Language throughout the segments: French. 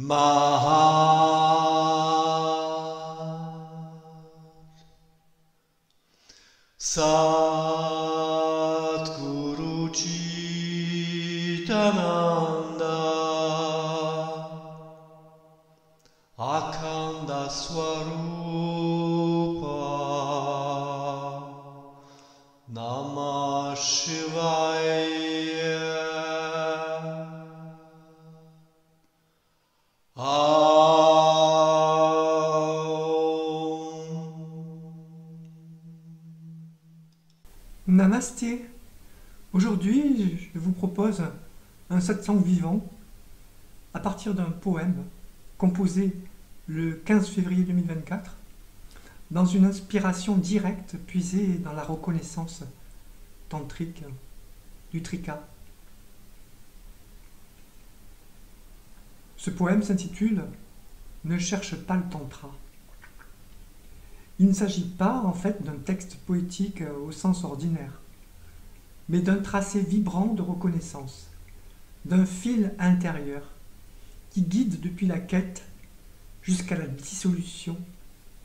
Maha Satguru Chitananda Akhanda Swarupa Namah Shivaya Namasté. Aujourd'hui, je vous propose un satsang vivant à partir d'un poème composé le 15 février 2024 dans une inspiration directe puisée dans la reconnaissance tantrique du Trika. Ce poème s'intitule « Ne cherche pas le tantra ». Il ne s'agit pas en fait d'un texte poétique au sens ordinaire, mais d'un tracé vibrant de reconnaissance, d'un fil intérieur qui guide depuis la quête jusqu'à la dissolution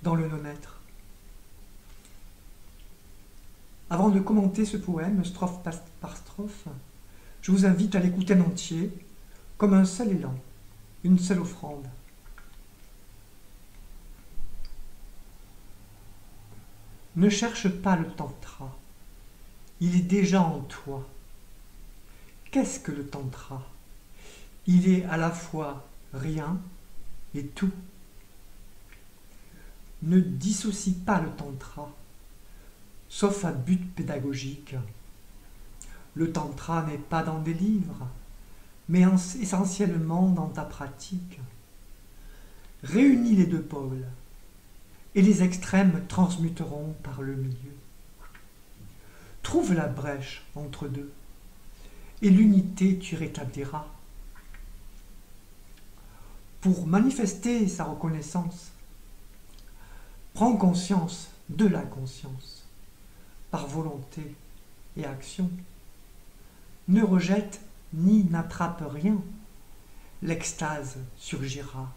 dans le non-être. Avant de commenter ce poème, strophe par strophe, je vous invite à l'écouter en entier, comme un seul élan, une seule offrande. Ne cherche pas le tantra, il est déjà en toi. Qu'est-ce que le tantra? Il est à la fois rien et tout. Ne dissocie pas le tantra, sauf à but pédagogique. Le tantra n'est pas dans des livres, mais essentiellement dans ta pratique. Réunis les deux pôles, et les extrêmes transmuteront par le milieu. Trouve la brèche entre deux, et l'unité tu rétabliras. Pour manifester sa reconnaissance, prends conscience de la conscience, par volonté et action. Ne rejette ni n'attrape rien, l'extase surgira,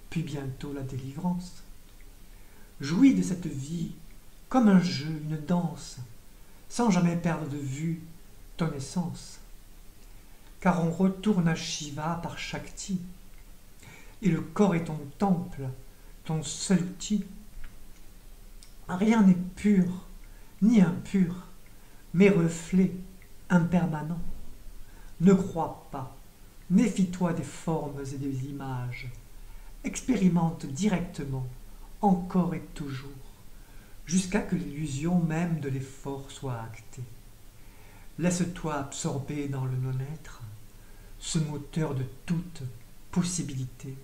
puis bientôt la délivrance. Jouis de cette vie comme un jeu, une danse, sans jamais perdre de vue ton essence. Car on retourne à Shiva par Shakti, et le corps est ton temple, ton seul outil. Rien n'est pur, ni impur, mais reflet impermanent. Ne crois pas, méfie-toi des formes et des images. Expérimente directement, encore et toujours, jusqu'à que l'illusion même de l'effort soit actée. Laisse-toi absorber dans le non-être, ce moteur de toute possibilité,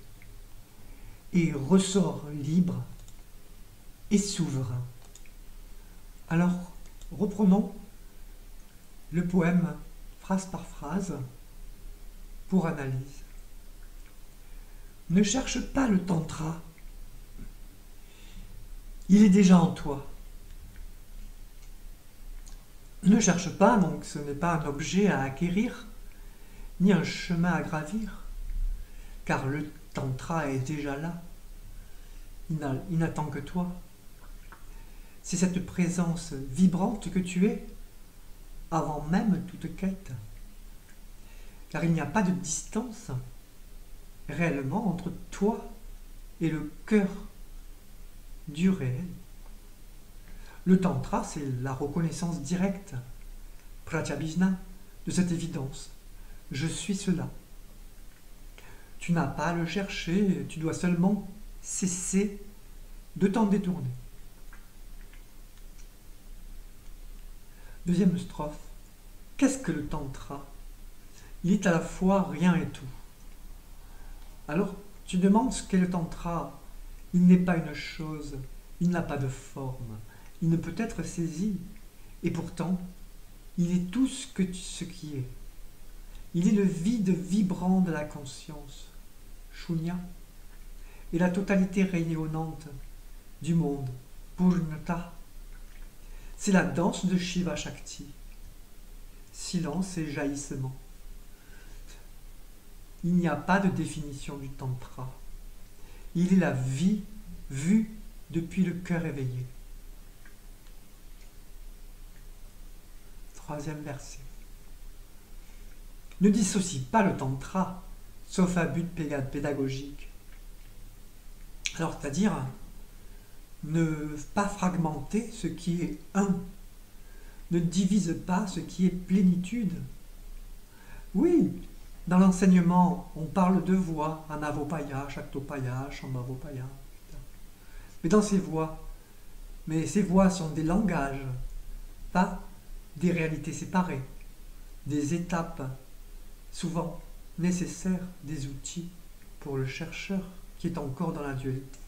et ressors libre et souverain. Alors, reprenons le poème phrase par phrase pour analyse. Ne cherche pas le tantra. Il est déjà en toi. Ne cherche pas, donc ce n'est pas un objet à acquérir, ni un chemin à gravir, car le tantra est déjà là. Il n'attend que toi. C'est cette présence vibrante que tu es, avant même toute quête. Car il n'y a pas de distance réellement entre toi et le cœur du réel. Le tantra, c'est la reconnaissance directe, pratyabhijna, de cette évidence. Je suis cela. Tu n'as pas à le chercher, tu dois seulement cesser de t'en détourner. Deuxième strophe. Qu'est-ce que le tantra? Il est à la fois rien et tout. Alors, tu demandes ce qu'est le tantra. Il n'est pas une chose, il n'a pas de forme, il ne peut être saisi, et pourtant, il est tout ce qui est. Il est le vide vibrant de la conscience, Shunya, et la totalité rayonnante du monde, Purnata. C'est la danse de Shiva Shakti, silence et jaillissement. il n'y a pas de définition du tantra. Il est la vie vue depuis le cœur éveillé. Troisième verset. Ne dissocie pas le tantra, sauf à but pédagogique. Alors, c'est-à-dire, ne pas fragmenter ce qui est un. Ne divise pas ce qui est plénitude. Oui, dans l'enseignement, on parle de voix, Anavopaya, Shaktopaya, Shambhavopaya. Mais dans ces voix, sont des langages, pas des réalités séparées, des étapes souvent nécessaires, des outils pour le chercheur qui est encore dans la dualité.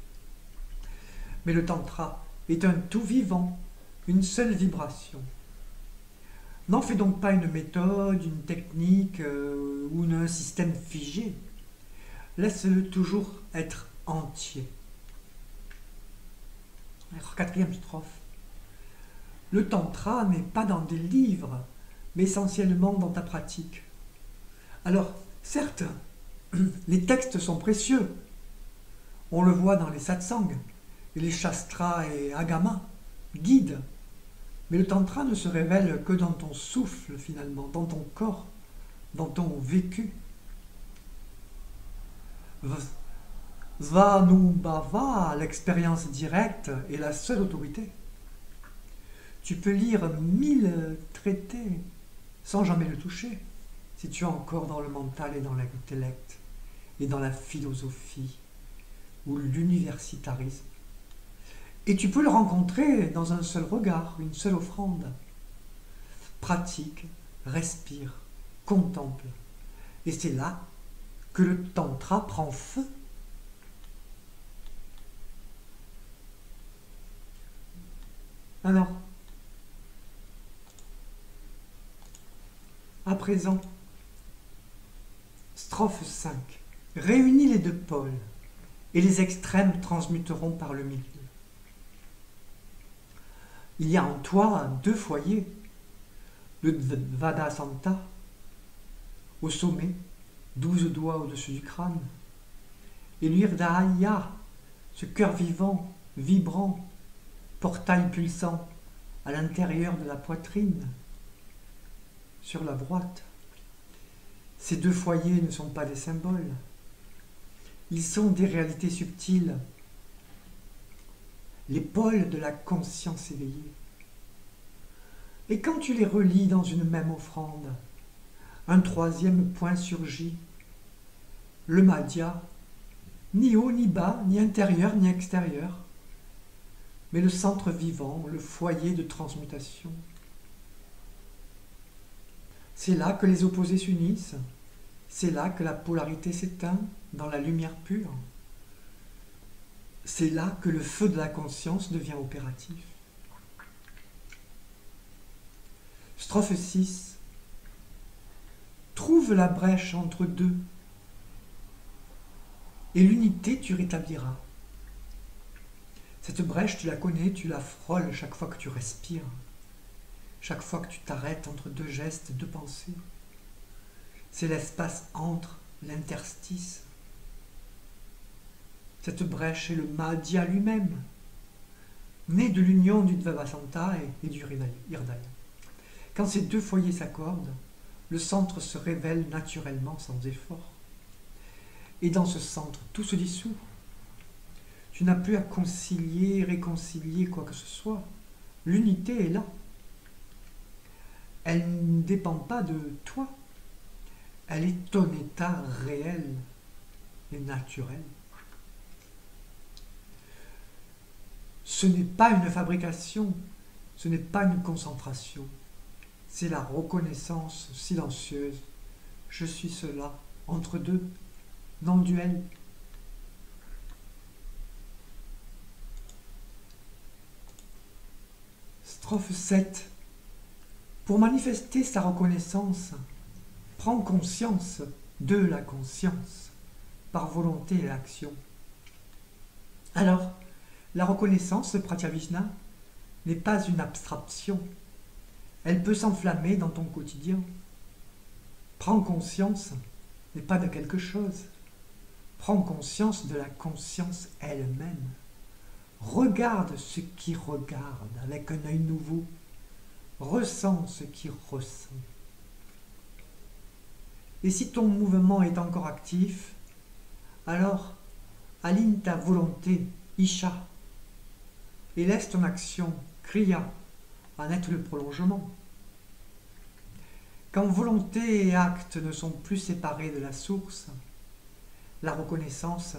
Mais le tantra est un tout vivant, une seule vibration. N'en fais donc pas une méthode, une technique ou un système figé. Laisse-le toujours être entier. Alors, quatrième strophe. Le tantra n'est pas dans des livres, mais essentiellement dans ta pratique. Alors, certes, les textes sont précieux. On le voit dans les satsangs, et les shastras et agamas, guident. Mais le tantra ne se révèle que dans ton souffle, finalement, dans ton corps, dans ton vécu. Svanubhava, l'expérience directe, est la seule autorité. Tu peux lire 1000 traités sans jamais le toucher, si tu es encore dans le mental et dans l'intellect, et dans la philosophie, ou l'universitarisme. Et tu peux le rencontrer dans un seul regard, une seule offrande. Pratique, respire, contemple. Et c'est là que le tantra prend feu. Alors, à présent, strophe 5. Réunis les deux pôles, et les extrêmes transmuteront par le milieu. Il y a en toi deux foyers, le Dvadasanta, au sommet, 12 doigts au-dessus du crâne, et l'Irdaya, ce cœur vivant, vibrant, portail pulsant, à l'intérieur de la poitrine, sur la droite. Ces deux foyers ne sont pas des symboles, ils sont des réalités subtiles, les pôles de la conscience éveillée. Et quand tu les relis dans une même offrande, un troisième point surgit, le Madhya, ni haut ni bas, ni intérieur ni extérieur, mais le centre vivant, le foyer de transmutation. C'est là que les opposés s'unissent, c'est là que la polarité s'éteint dans la lumière pure. C'est là que le feu de la conscience devient opératif. Strophe 6. Trouve la brèche entre deux, et l'unité tu rétabliras. Cette brèche, tu la connais, tu la frôles chaque fois que tu respires, chaque fois que tu t'arrêtes entre deux gestes, deux pensées. C'est l'espace entre, l'interstice. Cette brèche est le Madhya lui-même, né de l'union du Dvadasanta et du Hridaya. Quand ces deux foyers s'accordent, le centre se révèle naturellement sans effort. Et dans ce centre, tout se dissout. Tu n'as plus à concilier, réconcilier quoi que ce soit. L'unité est là. Elle ne dépend pas de toi. Elle est ton état réel et naturel. Ce n'est pas une fabrication, ce n'est pas une concentration. C'est la reconnaissance silencieuse. Je suis cela, entre deux, non duel. Strophe 7. Pour manifester sa reconnaissance, prends conscience de la conscience, par volonté et action. Alors, la reconnaissance, Pratyabhijna, n'est pas une abstraction. Elle peut s'enflammer dans ton quotidien. Prends conscience et pas de quelque chose. Prends conscience de la conscience elle-même. Regarde ce qui regarde avec un œil nouveau. Ressens ce qui ressent. Et si ton mouvement est encore actif, alors aligne ta volonté, Isha, et laisse ton action, Kriya, en être le prolongement. Quand volonté et acte ne sont plus séparés de la source, la reconnaissance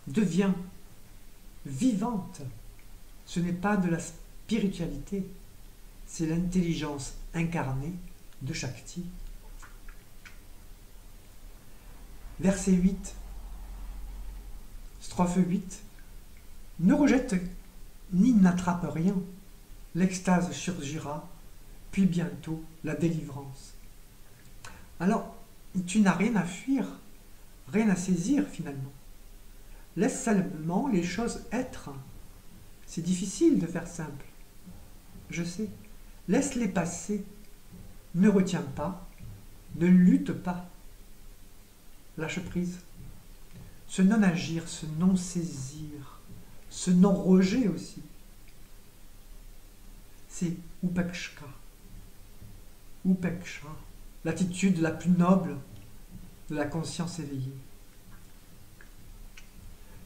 devient vivante. Ce n'est pas de la spiritualité, c'est l'intelligence incarnée de Shakti. Verset 8, strophe 8. Ne rejette ni n'attrape rien, l'extase surgira, puis bientôt la délivrance. Alors, tu n'as rien à fuir, rien à saisir finalement. Laisse seulement les choses être. C'est difficile de faire simple. Je sais. Laisse-les passer. Ne retiens pas. Ne lutte pas. Lâche prise. Ce non-agir, ce non-saisir, ce non-rejet aussi. C'est Upekshka. Upeksha, l'attitude la plus noble de la conscience éveillée.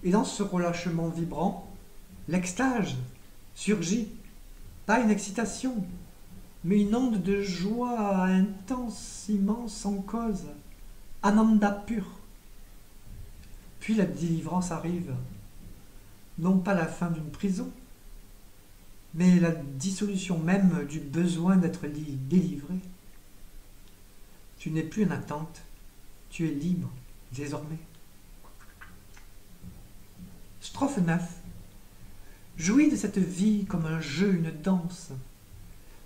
Et dans ce relâchement vibrant, l'extase surgit, pas une excitation, mais une onde de joie intense, immense, sans cause, ananda pur. Puis la délivrance arrive, non pas la fin d'une prison, mais la dissolution même du besoin d'être délivré. Tu n'es plus en attente, tu es libre désormais. Strophe 9. Jouis de cette vie comme un jeu, une danse,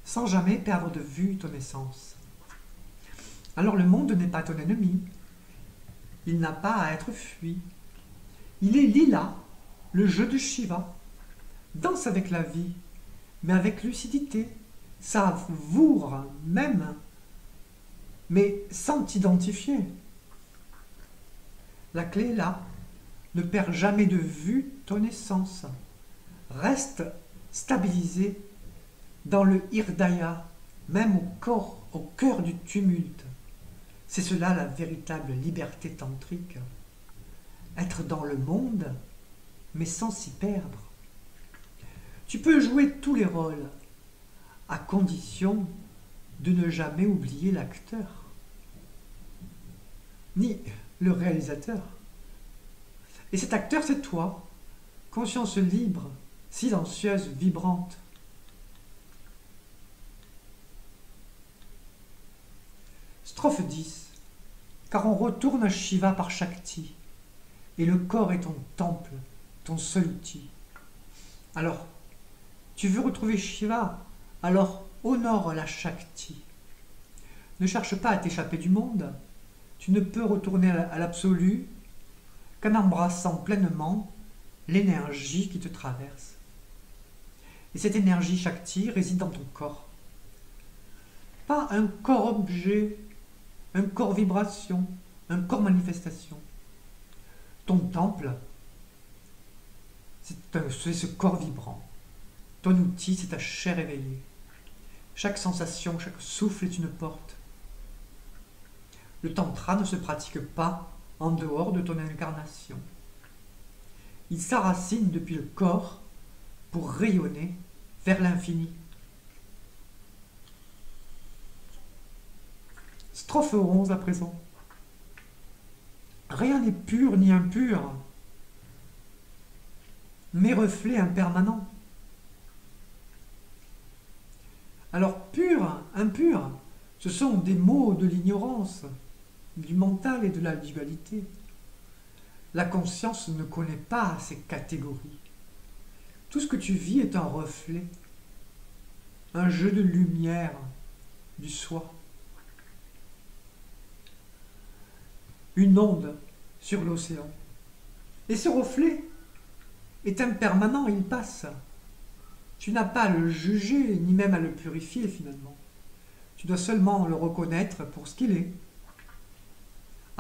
sans jamais perdre de vue ton essence. Alors le monde n'est pas ton ennemi, il n'a pas à être fui. Il est lila, le jeu de Shiva. Danse avec la vie, mais avec lucidité, savoure même, mais sans t'identifier. La clé est là, ne perds jamais de vue ton essence. Reste stabilisé dans le hirdaya, même au cœur du tumulte. C'est cela la véritable liberté tantrique. Être dans le monde, mais sans s'y perdre. Tu peux jouer tous les rôles, à condition de ne jamais oublier l'acteur, ni le réalisateur. Et cet acteur, c'est toi, conscience libre, silencieuse, vibrante. Strophe 10. Car on retourne à Shiva par Shakti, et le corps est ton temple, ton seul outil. Alors, tu veux retrouver Shiva, alors honore la Shakti. Ne cherche pas à t'échapper du monde, tu ne peux retourner à l'absolu qu'en embrassant pleinement l'énergie qui te traverse. Et cette énergie Shakti réside dans ton corps. Pas un corps-objet, un corps-vibration, un corps-manifestation. Ton temple, c'est ce corps vibrant. Ton outil, c'est ta chair éveillée. Chaque sensation, chaque souffle est une porte. Le tantra ne se pratique pas en dehors de ton incarnation. Il s'enracine depuis le corps pour rayonner vers l'infini. Strophe 11 à présent. Rien n'est pur ni impur, mais reflet impermanent. Alors pur, impur, ce sont des mots de l'ignorance, du mental et de la dualité. La conscience ne connaît pas ces catégories. Tout ce que tu vis est un reflet, un jeu de lumière du soi. Une onde sur l'océan. Et ce reflet est impermanent, il passe. Tu n'as pas à le juger, ni même à le purifier finalement. Tu dois seulement le reconnaître pour ce qu'il est.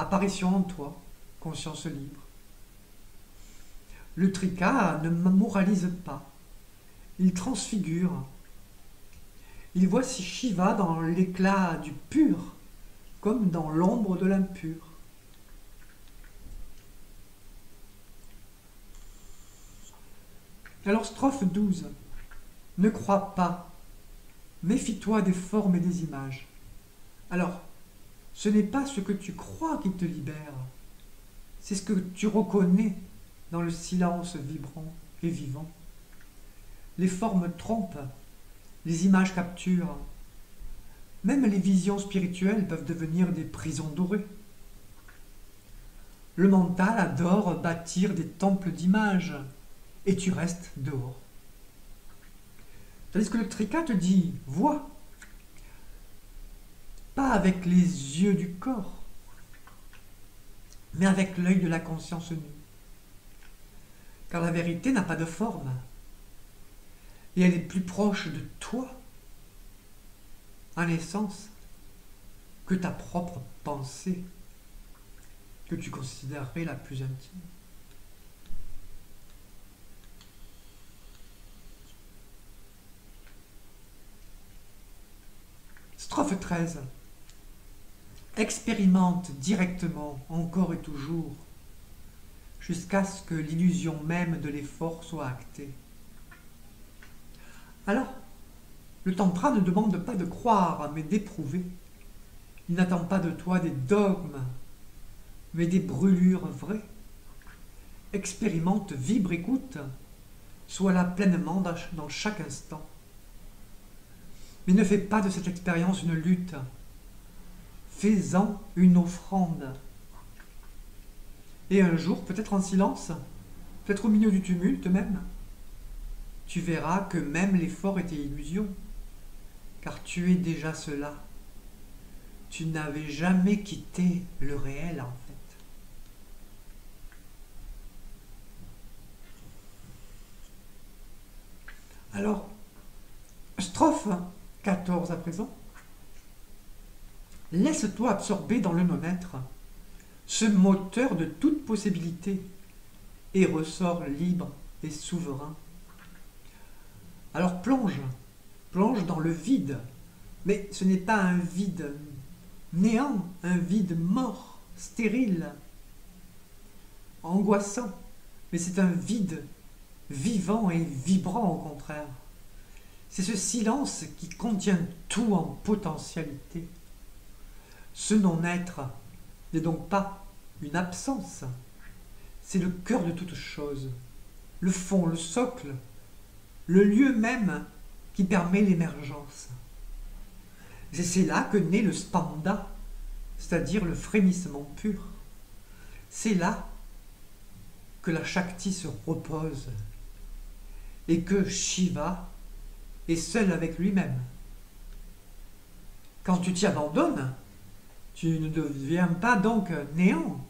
apparition en toi, conscience libre. Le trika ne moralise pas, il transfigure. Il voit Shiva dans l'éclat du pur, comme dans l'ombre de l'impur. Alors, strophe 12. Ne crois pas, méfie-toi des formes et des images. Alors, ce n'est pas ce que tu crois qui te libère, c'est ce que tu reconnais dans le silence vibrant et vivant. Les formes trompent, les images capturent. Même les visions spirituelles peuvent devenir des prisons dorées. Le mental adore bâtir des temples d'images, et tu restes dehors. Tandis que le trika te dit « vois », pas avec les yeux du corps, mais avec l'œil de la conscience nue. Car la vérité n'a pas de forme, et elle est plus proche de toi, en essence, que ta propre pensée, que tu considérerais la plus intime. Strophe 13. Expérimente directement, encore et toujours, jusqu'à ce que l'illusion même de l'effort soit actée. Alors, le tantra ne demande pas de croire, mais d'éprouver. Il n'attend pas de toi des dogmes, mais des brûlures vraies. Expérimente, vibre, écoute, sois là pleinement dans chaque instant. Mais ne fais pas de cette expérience une lutte. Fais-en une offrande. Et un jour, peut-être en silence, peut-être au milieu du tumulte même, tu verras que même l'effort était illusion, car tu es déjà cela. Tu n'avais jamais quitté le réel, en fait. Alors, strophe 14 à présent. Laisse-toi absorber dans le non-être, ce moteur de toute possibilité, et ressors libre et souverain. Alors plonge dans le vide, mais ce n'est pas un vide néant, un vide mort, stérile, angoissant, mais c'est un vide vivant et vibrant au contraire. C'est ce silence qui contient tout en potentialité. Ce non-être n'est donc pas une absence, c'est le cœur de toute chose, le fond, le socle, le lieu même qui permet l'émergence. C'est là que naît le spanda, c'est-à-dire le frémissement pur. C'est là que la Shakti se repose et que Shiva est seul avec lui-même. Quand tu t'y abandonnes, tu ne deviens pas donc néant,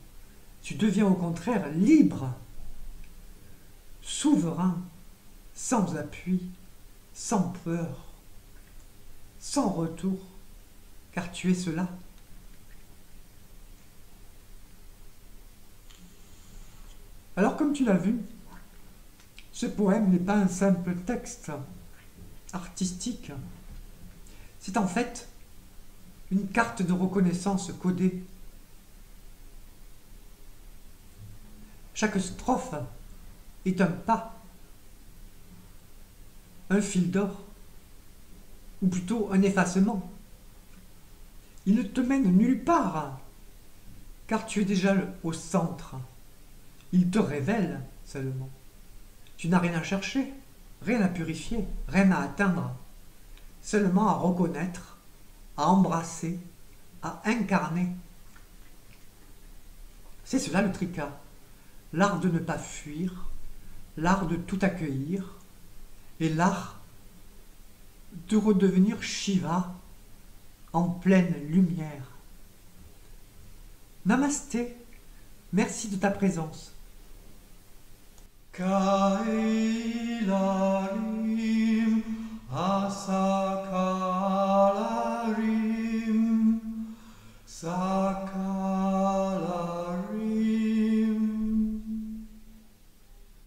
tu deviens au contraire libre, souverain, sans appui, sans peur, sans retour, car tu es cela. Alors comme tu l'as vu, ce poème n'est pas un simple texte artistique, c'est en fait une carte de reconnaissance codée. Chaque strophe est un pas, un fil d'or, ou plutôt un effacement. Il ne te mène nulle part, car tu es déjà au centre. Il te révèle seulement. Tu n'as rien à chercher, rien à purifier, rien à atteindre, seulement à reconnaître, à embrasser, à incarner. C'est cela le trika, l'art de ne pas fuir, l'art de tout accueillir, et l'art de redevenir Shiva en pleine lumière. Namasté, merci de ta présence. Kaila